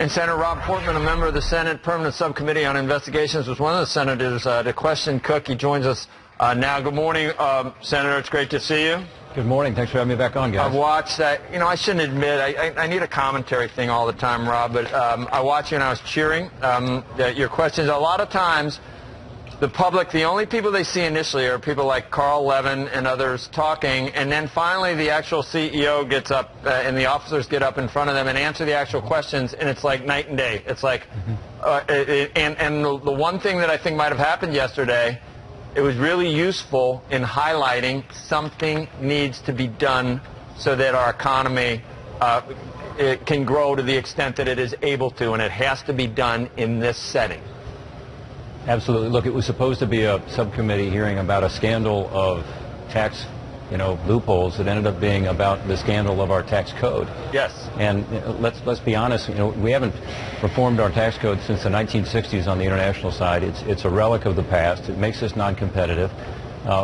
And Senator Rob Portman, a member of the Senate Permanent Subcommittee on Investigations, was one of the senators to question Cook. He joins us now. Good morning, Senator. It's great to see you. Good morning. Thanks for having me back on, guys. I've watched that. You know, I shouldn't admit, I need a commentary thing all the time, Rob, but I watched you and I was cheering. Your questions, a lot of times, the public, the only people they see initially are people like Carl Levin and others talking, and then finally the actual CEO gets up and the officers get up in front of them and answer the actual questions, and it's like night and day. It's like, and the one thing that I think might have happened yesterday, it was really useful in highlighting something needs to be done so that our economy it can grow to the extent that it is able to, and it has to be done in this setting. Absolutely. Look, it was supposed to be a subcommittee hearing about a scandal of tax, loopholes. It ended up being about the scandal of our tax code. Yes. And let's be honest. We haven't reformed our tax code since the 1960s on the international side. It's a relic of the past. It makes us non-competitive.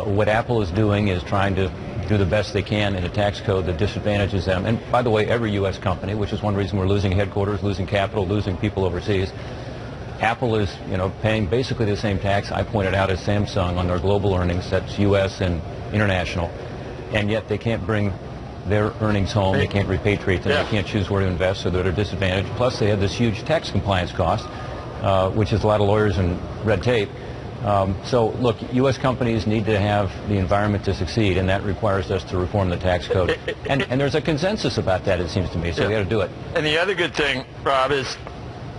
What Apple is doing is trying to do the best they can in a tax code that disadvantages them. And by the way, every U.S. company, which is one reason we're losing headquarters, losing capital, losing people overseas. Apple is, paying basically the same tax I pointed out as Samsung on their global earnings. That's U.S. and international, and yet they can't bring their earnings home. They can't repatriate them. They can't choose where to invest, so they're at a disadvantage. Plus, they have this huge tax compliance cost, which is a lot of lawyers and red tape. So, look, U.S. companies need to have the environment to succeed, and that requires us to reform the tax code. And there's a consensus about that, it seems to me. So we got to do it. And the other good thing, Rob, is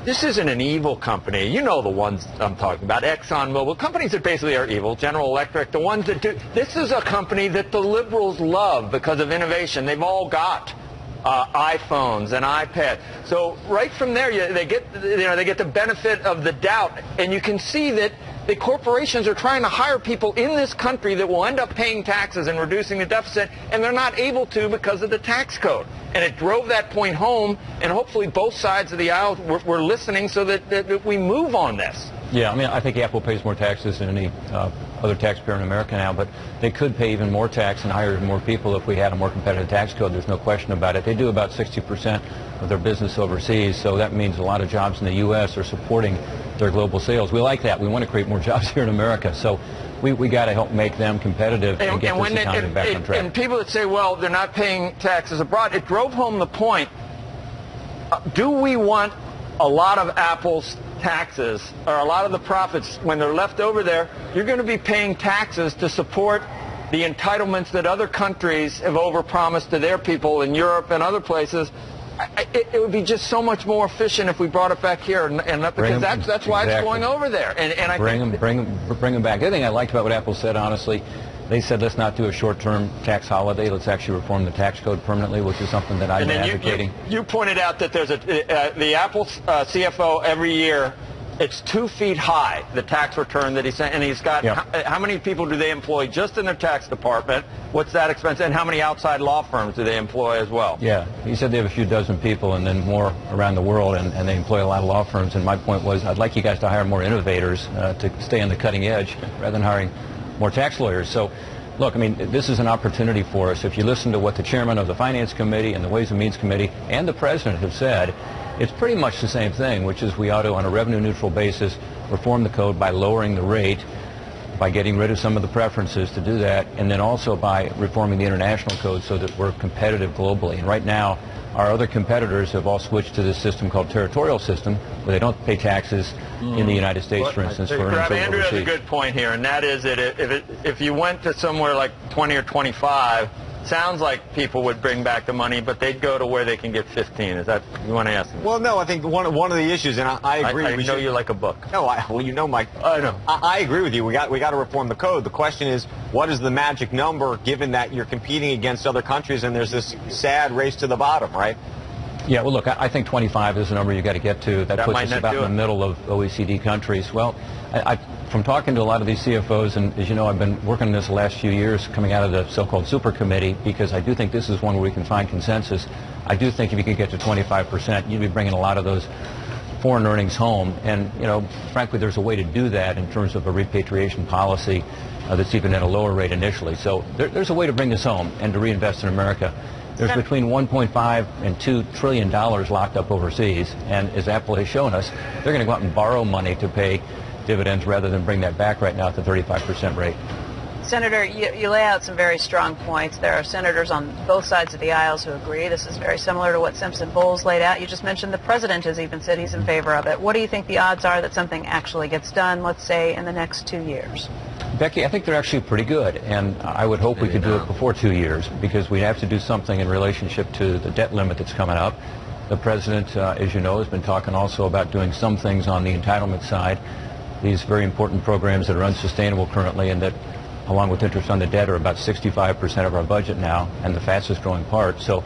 this isn't an evil company. You know the ones I'm talking about, ExxonMobil, companies that basically are evil, General Electric, the ones that do. This is a company that the liberals love because of innovation. They've all got iPhones and iPads. So right from there, they get the benefit of the doubt, and you can see that the corporations are trying to hire people in this country that will end up paying taxes and reducing the deficit, and they're not able to because of the tax code. And it drove that point home, and hopefully both sides of the aisle were listening so that we move on this. Yeah, I think Apple pays more taxes than any other taxpayer in America now, but they could pay even more tax and hire more people if we had a more competitive tax code. There's no question about it. They do about 60% of their business overseas, so that means a lot of jobs in the U.S. are supporting their global sales. We like that. We want to create more jobs here in America, so we got to help make them competitive and get this economy back on track. And people that say, well, they're not paying taxes abroad, it drove home the point. Do we want a lot of Apple's taxes, or a lot of the profits, when they're left over there, you're going to be paying taxes to support the entitlements that other countries have overpromised to their people in Europe and other places? It would be just so much more efficient if we brought it back here, and because that's why it's going over there. And I bring them back. The other thing I liked about what Apple said, honestly, they said let's not do a short-term tax holiday. Let's actually reform the tax code permanently, which is something that I've been advocating. You pointed out that there's the Apple CFO every year. It's 2 feet high, the tax return that he sent, and he's got, how many people do they employ just in their tax department? What's that expense? And how many outside law firms do they employ as well? Yeah, he said they have a few dozen people and then more around the world, and they employ a lot of law firms. And my point was, I'd like you guys to hire more innovators to stay on the cutting edge rather than hiring more tax lawyers. So, look, this is an opportunity for us. If you listen to what the chairman of the Finance Committee and the Ways and Means Committee and the President have said, it's pretty much the same thing, which is we ought to, on a revenue-neutral basis, reform the code by lowering the rate, by getting rid of some of the preferences to do that, and then also by reforming the international code so that we're competitive globally. And right now, our other competitors have all switched to this system called territorial system, where they don't pay taxes in the United States, for instance, for earnings overseas. Andrew has a good point here, and that is that if you went to somewhere like 20 or 25, sounds like people would bring back the money, but they'd go to where they can get 15. Is that, you want to ask me? Well, no, I think one of the issues, and I agree. I know you like a book. No, well, you know, Mike. I know. I agree with you. We got to reform the code. The question is, what is the magic number, given that you're competing against other countries and there's this sad race to the bottom, right? Yeah, well, look, I think 25 is the number you got to get to. That puts us about in the middle of OECD countries. Well, from talking to a lot of these CFOs, and as you know, I've been working on this the last few years coming out of the so-called super committee, because I do think this is one where we can find consensus. I do think if you could get to 25%, you'd be bringing a lot of those foreign earnings home. And, frankly, there's a way to do that in terms of a repatriation policy that's even at a lower rate initially. So there's a way to bring this home and to reinvest in America. There's between 1.5 and $2 trillion locked up overseas, and as Apple has shown us, they're going to go out and borrow money to pay dividends rather than bring that back right now at the 35% rate. Senator, you lay out some very strong points. There are senators on both sides of the aisles who agree. This is very similar to what Simpson Bowles laid out. You just mentioned the president has even said he's in favor of it. What do you think the odds are that something actually gets done, let's say, in the next 2 years? Becky, I think they're actually pretty good, and I would hope we could do it before 2 years, because we have to do something in relationship to the debt limit that's coming up. The president, as you know, has been talking also about doing some things on the entitlement side. These very important programs that are unsustainable currently and that, along with interest on the debt, are about 65% of our budget now and the fastest growing part. So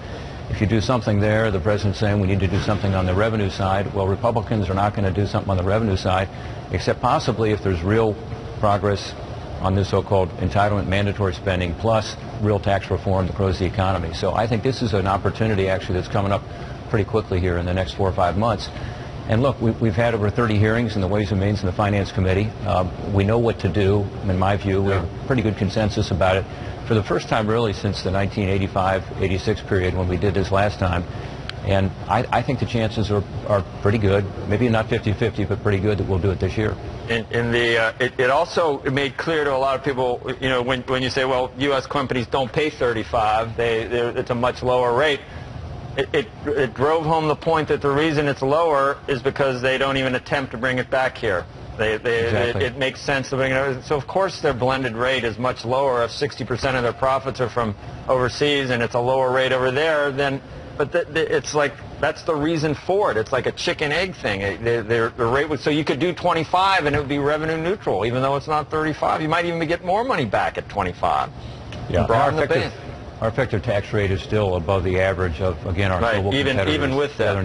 if you do something there, the president's saying we need to do something on the revenue side. Well, Republicans are not going to do something on the revenue side, except possibly if there's real progress on this so-called entitlement mandatory spending plus real tax reform that grows the economy. So I think this is an opportunity actually that's coming up pretty quickly here in the next 4 or 5 months. And look, we've had over 30 hearings in the Ways and Means and the Finance Committee. We know what to do. In my view, we have a pretty good consensus about it. For the first time really since the 1985-86 period when we did this last time. And I think the chances are pretty good, maybe not 50-50, but pretty good that we'll do it this year. It also made clear to a lot of people, when you say, well, U.S. companies don't pay 35, it's a much lower rate. It drove home the point that the reason it's lower is because they don't even attempt to bring it back here. Exactly. It makes sense to bring it. So of course their blended rate is much lower. If 60% of their profits are from overseas and it's a lower rate over there, then it's like that's the reason for it. It's like a chicken egg thing. The rate would, so you could do 25 and it would be revenue neutral, even though it's not 35. You might even get more money back at 25. Yeah. Our effective tax rate is still above the average of, again, our global competitors. Even with that.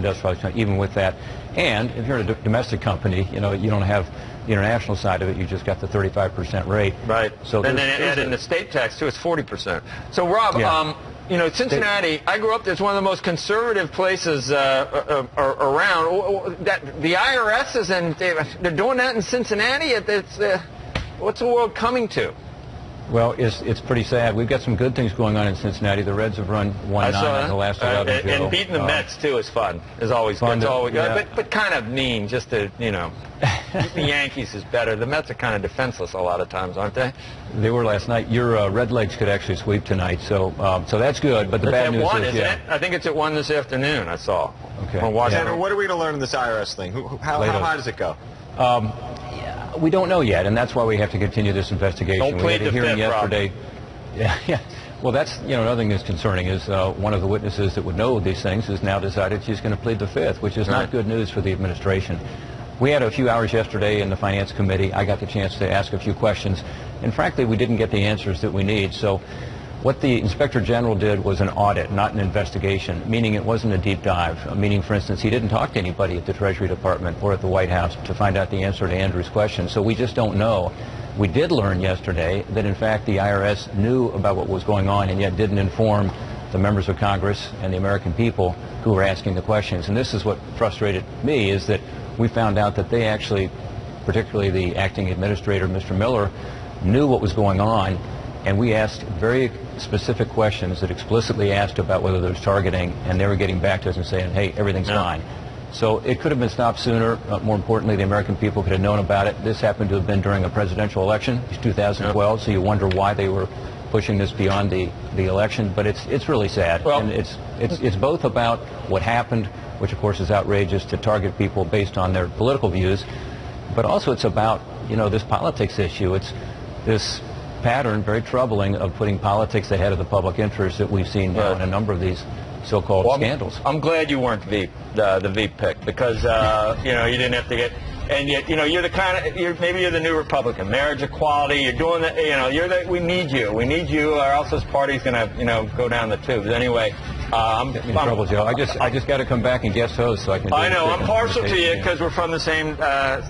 Even with that. And if you're a domestic company, you don't have the international side of it. You just got the 35% rate. Right. So and then add in the state tax, too. It's 40%. So, Rob, Cincinnati, I grew up there. It's one of the most conservative places around. The IRS is in, they're doing that in Cincinnati. What's the world coming to? Well, it's pretty sad. We've got some good things going on in Cincinnati. The Reds have run 1-9 in the last 11. And beating the Mets, too, is fun. Is always fun. But kind of mean, just to, the Yankees is better. The Mets are kind of defenseless a lot of times, aren't they? They were last night. Your Red Legs could actually sweep tonight, so that's good. But the bad news is, isn't it? I think it's at 1 this afternoon, I saw. Okay. Senator, what are we going to learn in this IRS thing? How high does it go? We don't know yet, and that's why we have to continue this investigation. Don't plead the fifth, yesterday. Yeah. Well, that's another thing that's concerning is one of the witnesses that would know these things has now decided she's going to plead the fifth, which is not good news for the administration. We had a few hours yesterday in the Finance Committee. I got the chance to ask a few questions, and frankly, we didn't get the answers that we need. So what the Inspector General did was an audit, not an investigation, meaning it wasn't a deep dive. Meaning, for instance, he didn't talk to anybody at the Treasury Department or at the White House to find out the answer to Andrew's question. So we just don't know. We did learn yesterday that, in fact, the IRS knew about what was going on and yet didn't inform the members of Congress and the American people who were asking the questions. And this is what frustrated me, is that we found out that they actually, particularly the acting administrator, Mr. Miller, knew what was going on. And we asked very specific questions that explicitly asked about whether there was targeting, and they were getting back to us and saying, hey, everything's fine. So it could have been stopped sooner. More importantly, the American people could have known about it. This happened to have been during a presidential election, 2012, so you wonder why they were pushing this beyond the election. But it's really sad. Well, and it's both about what happened, which of course is outrageous to target people based on their political views, but also it's about, this politics issue. It's this pattern, very troubling, of putting politics ahead of the public interest that we've seen now in a number of these so-called scandals. I'm glad you weren't the Veep pick, because you didn't have to get, and yet you're the kind of, maybe you're the new Republican, marriage equality. You're doing the, we need you, or else this party's gonna go down the tubes. Anyway, I'm in trouble, Joe. I just got to come back and guest host so I can. I know I'm partial to you because we're from the same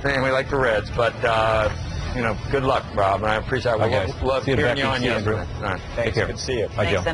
thing. We like the Reds, but. Good luck, Rob, and I appreciate it. Love hearing you on yesterday. Thanks. Good to see you. Bye, Joe.